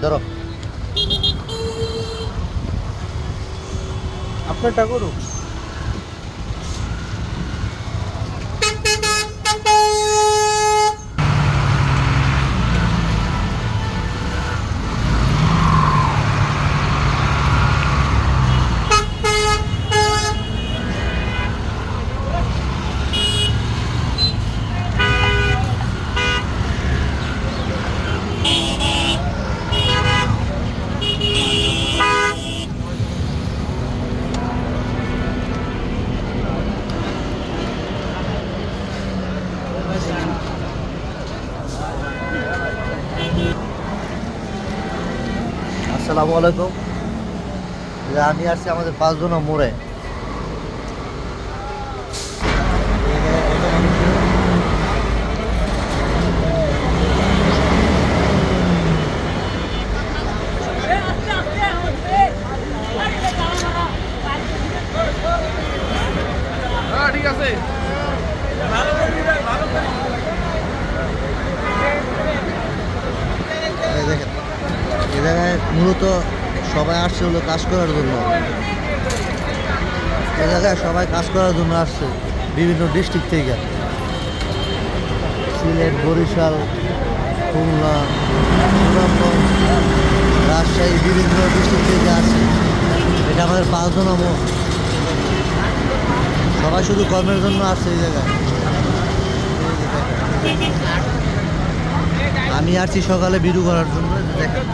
ধরো আপনারটা করুক। আসসালামু আলাইকুম। আমি আসছি আমাদের 5 জন মোড়ে। ঠিক আছে। এই দেখেন, এই জায়গায় মূলত সবাই আসছে হলো কাজ করার জন্য। এই জায়গায় সবাই কাজ করার জন্য আসছে বিভিন্ন ডিস্ট্রিক্ট থেকে, সিলেট, বরিশাল, খুলনা, সুনামগঞ্জ, রাজশাহী, বিভিন্ন ডিস্ট্রিক্ট থেকে আসছে। এটা আমাদের 5 জন মোড়। সবাই শুধু কর্মের জন্য আসছে এই জায়গায়। আমি আসছি সকালে ভিডিও করার জন্য। দেখেন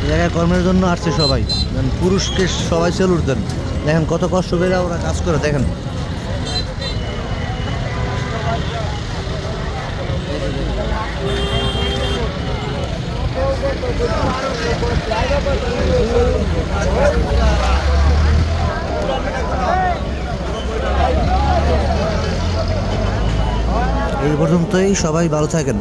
এই জায়গায় কর্মের জন্য আসছে সবাই। পুরুষকে সবাই সেলুট দেন। দেখেন কত কষ্ট করে ওরা কাজ করে। দেখেন এই পর্যন্তই, সবাই ভালো থাকেন।